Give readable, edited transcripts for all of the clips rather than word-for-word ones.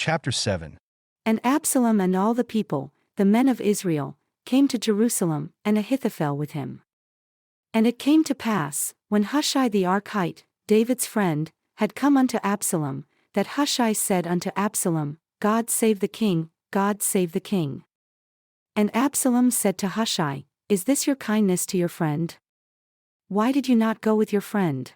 Chapter 7. And Absalom and all the people, the men of Israel, came to Jerusalem, and Ahithophel with him. And it came to pass, when Hushai the Archite, David's friend, had come unto Absalom, that Hushai said unto Absalom, God save the king, God save the king. And Absalom said to Hushai, Is this your kindness to your friend? Why did you not go with your friend?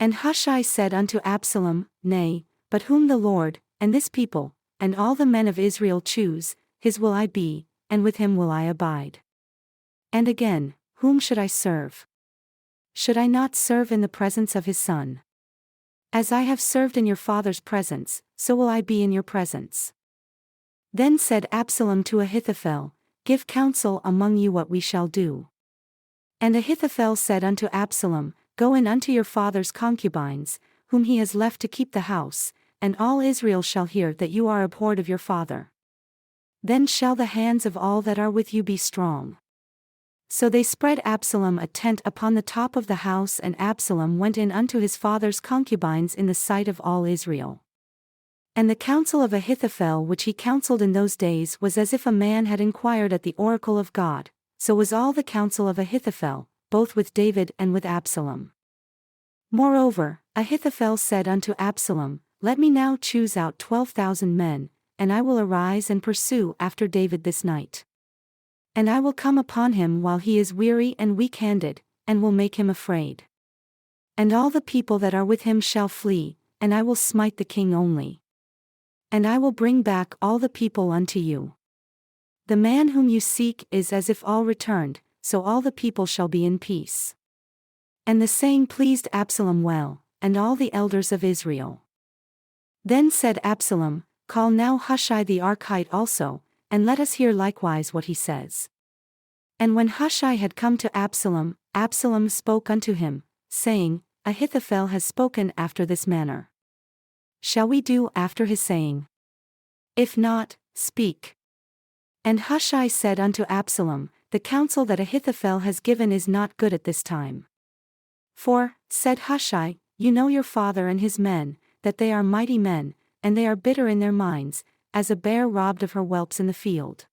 And Hushai said unto Absalom, Nay, but whom the Lord, and this people, and all the men of Israel choose, his will I be, and with him will I abide. And again, whom should I serve? Should I not serve in the presence of his son? As I have served in your father's presence, so will I be in your presence. Then said Absalom to Ahithophel, Give counsel among you what we shall do. And Ahithophel said unto Absalom, Go in unto your father's concubines, whom he has left to keep the house, and all Israel shall hear that you are abhorred of your father. Then shall the hands of all that are with you be strong. So they spread Absalom a tent upon the top of the house, and Absalom went in unto his father's concubines in the sight of all Israel. And the counsel of Ahithophel which he counselled in those days was as if a man had inquired at the oracle of God, so was all the counsel of Ahithophel, both with David and with Absalom. Moreover, Ahithophel said unto Absalom, Let me now choose out 12,000 men, and I will arise and pursue after David this night. And I will come upon him while he is weary and weak-handed, and will make him afraid. And all the people that are with him shall flee, and I will smite the king only. And I will bring back all the people unto you. The man whom you seek is as if all returned, so all the people shall be in peace. And the saying pleased Absalom well, and all the elders of Israel. Then said Absalom, Call now Hushai the Archite also, and let us hear likewise what he says. And when Hushai had come to Absalom, Absalom spoke unto him, saying, Ahithophel has spoken after this manner. Shall we do after his saying? If not, speak. And Hushai said unto Absalom, The counsel that Ahithophel has given is not good at this time. For, said Hushai, you know your father and his men, that they are mighty men, and they are bitter in their minds, as a bear robbed of her whelps in the field.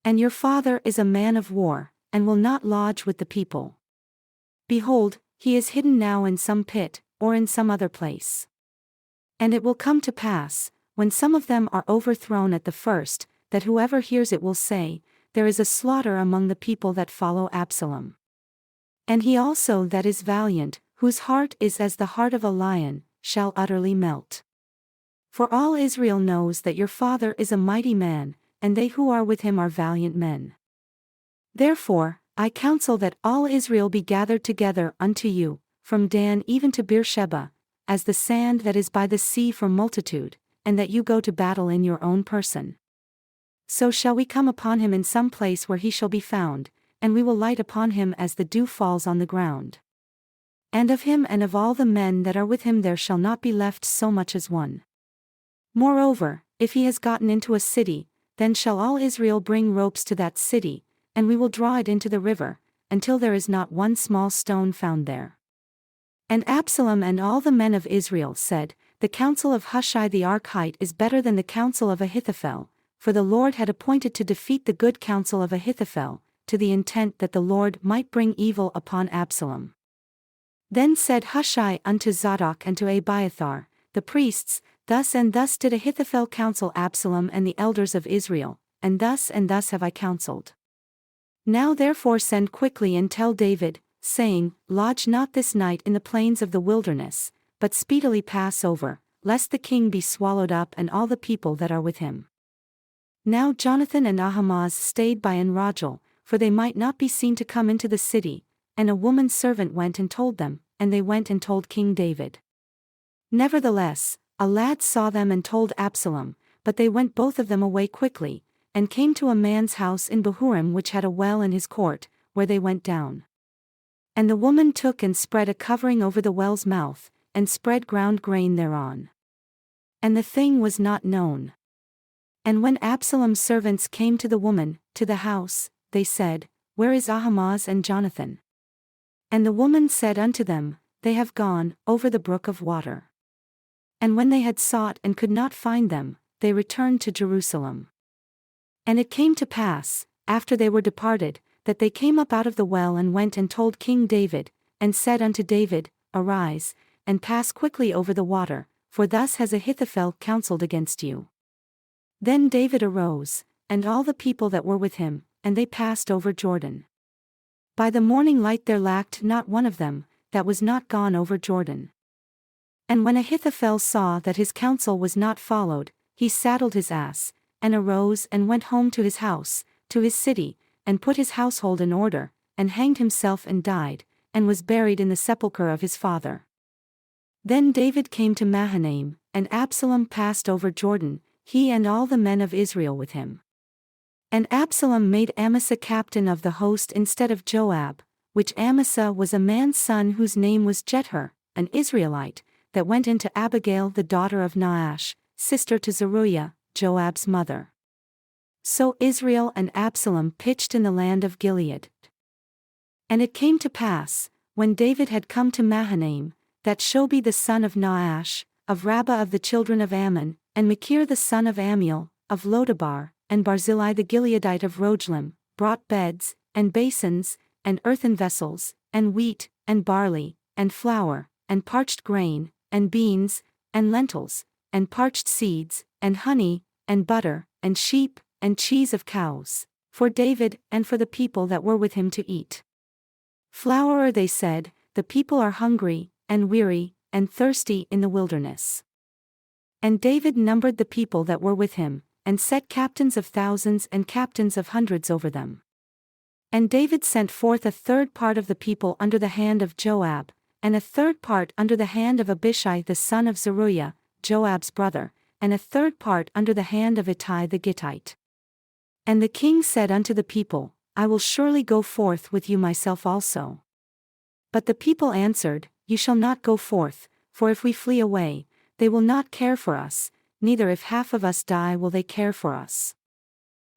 And your father is a man of war, and will not lodge with the people. Behold, he is hidden now in some pit, or in some other place. And it will come to pass, when some of them are overthrown at the first, that whoever hears it will say, There is a slaughter among the people that follow Absalom. And he also that is valiant, whose heart is as the heart of a lion, shall utterly melt. For all Israel knows that your father is a mighty man, and they who are with him are valiant men. Therefore, I counsel that all Israel be gathered together unto you, from Dan even to Beersheba, as the sand that is by the sea for multitude, and that you go to battle in your own person. So shall we come upon him in some place where he shall be found, and we will light upon him as the dew falls on the ground. And of him and of all the men that are with him there shall not be left so much as one. Moreover, if he has gotten into a city, then shall all Israel bring ropes to that city, and we will draw it into the river, until there is not one small stone found there. And Absalom and all the men of Israel said, The counsel of Hushai the Archite is better than the counsel of Ahithophel, for the Lord had appointed to defeat the good counsel of Ahithophel, to the intent that the Lord might bring evil upon Absalom. Then said Hushai unto Zadok and to Abiathar, the priests, Thus and thus did Ahithophel counsel Absalom and the elders of Israel, and thus have I counseled. Now therefore send quickly and tell David, saying, Lodge not this night in the plains of the wilderness, but speedily pass over, lest the king be swallowed up and all the people that are with him. Now Jonathan and Ahimaaz stayed by Enrogel, for they might not be seen to come into the city, and a woman's servant went and told them, and they went and told King David. Nevertheless, a lad saw them and told Absalom, but they went both of them away quickly, and came to a man's house in Bahurim which had a well in his court, where they went down. And the woman took and spread a covering over the well's mouth, and spread ground grain thereon. And the thing was not known. And when Absalom's servants came to the woman, to the house, they said, Where is Ahimaaz and Jonathan? And the woman said unto them, They have gone over the brook of water. And when they had sought and could not find them, they returned to Jerusalem. And it came to pass, after they were departed, that they came up out of the well and went and told King David, and said unto David, Arise, and pass quickly over the water, for thus has Ahithophel counseled against you. Then David arose, and all the people that were with him, and they passed over Jordan. By the morning light there lacked not one of them, that was not gone over Jordan. And when Ahithophel saw that his counsel was not followed, he saddled his ass, and arose and went home to his house, to his city, and put his household in order, and hanged himself and died, and was buried in the sepulchre of his father. Then David came to Mahanaim, and Absalom passed over Jordan, he and all the men of Israel with him. And Absalom made Amasa captain of the host instead of Joab, which Amasa was a man's son whose name was Jether, an Israelite, that went into Abigail the daughter of Nahash, sister to Zeruiah, Joab's mother. So Israel and Absalom pitched in the land of Gilead. And it came to pass, when David had come to Mahanaim, that Shobi the son of Nahash, of Rabbah of the children of Ammon, and Machir the son of Ammiel, of Lodabar, and Barzillai the Gileadite of Roglim, brought beds, and basins, and earthen vessels, and wheat, and barley, and flour, and parched grain, and beans, and lentils, and parched seeds, and honey, and butter, and sheep, and cheese of cows, for David and for the people that were with him to eat. Flour, they said, the people are hungry, and weary, and thirsty in the wilderness. And David numbered the people that were with him, and set captains of thousands and captains of hundreds over them. And David sent forth a third part of the people under the hand of Joab, and a third part under the hand of Abishai the son of Zeruiah, Joab's brother, and a third part under the hand of Ittai the Gittite. And the king said unto the people, I will surely go forth with you myself also. But the people answered, You shall not go forth, for if we flee away, they will not care for us, neither if half of us die will they care for us.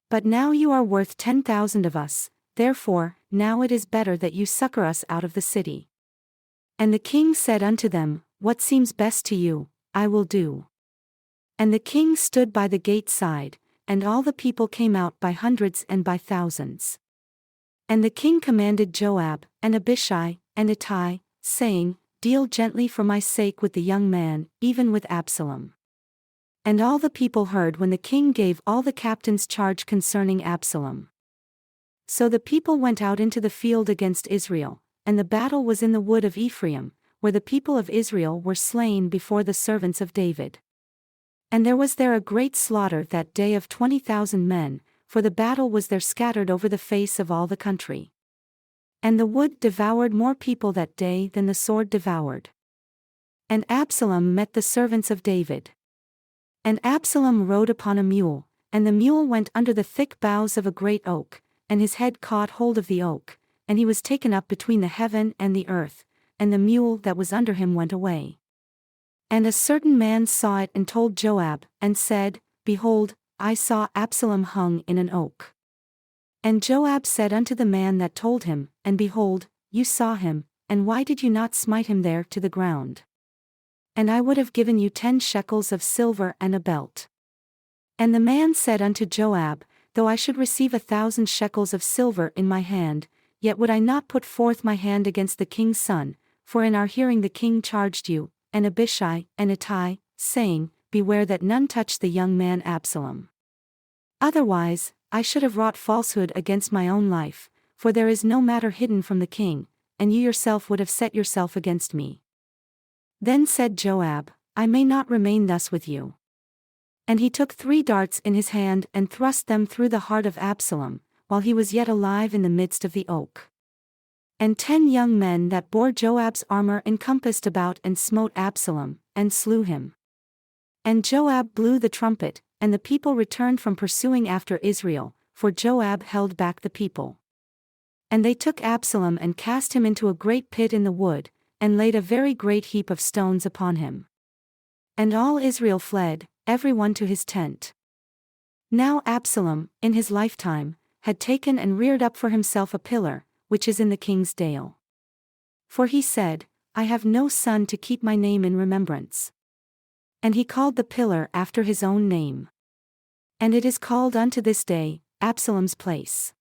But now you are worth 10,000 of us, therefore, now it is better that you succor us out of the city. And the king said unto them, What seems best to you, I will do. And the king stood by the gate side, and all the people came out by hundreds and by thousands. And the king commanded Joab, and Abishai, and Ittai, saying, Deal gently for my sake with the young man, even with Absalom. And all the people heard when the king gave all the captains charge concerning Absalom. So the people went out into the field against Israel, and the battle was in the wood of Ephraim, where the people of Israel were slain before the servants of David. And there was there a great slaughter that day of 20,000 men, for the battle was there scattered over the face of all the country. And the wood devoured more people that day than the sword devoured. And Absalom met the servants of David. And Absalom rode upon a mule, and the mule went under the thick boughs of a great oak, and his head caught hold of the oak, and he was taken up between the heaven and the earth, and the mule that was under him went away. And a certain man saw it and told Joab, and said, Behold, I saw Absalom hung in an oak. And Joab said unto the man that told him, And behold, you saw him, and why did you not smite him there to the ground? And I would have given you 10 shekels of silver and a belt. And the man said unto Joab, Though I should receive 1,000 shekels of silver in my hand, yet would I not put forth my hand against the king's son, for in our hearing the king charged you, and Abishai, and Ittai, saying, Beware that none touch the young man Absalom. Otherwise, I should have wrought falsehood against my own life, for there is no matter hidden from the king, and you yourself would have set yourself against me. Then said Joab, I may not remain thus with you. And he took 3 darts in his hand and thrust them through the heart of Absalom, while he was yet alive in the midst of the oak. And 10 young men that bore Joab's armor encompassed about and smote Absalom, and slew him. And Joab blew the trumpet, and the people returned from pursuing after Israel, for Joab held back the people. And they took Absalom and cast him into a great pit in the wood, and laid a very great heap of stones upon him. And all Israel fled, every one to his tent. Now Absalom, in his lifetime, had taken and reared up for himself a pillar, which is in the king's dale. For he said, I have no son to keep my name in remembrance. And he called the pillar after his own name. And it is called unto this day, Absalom's place.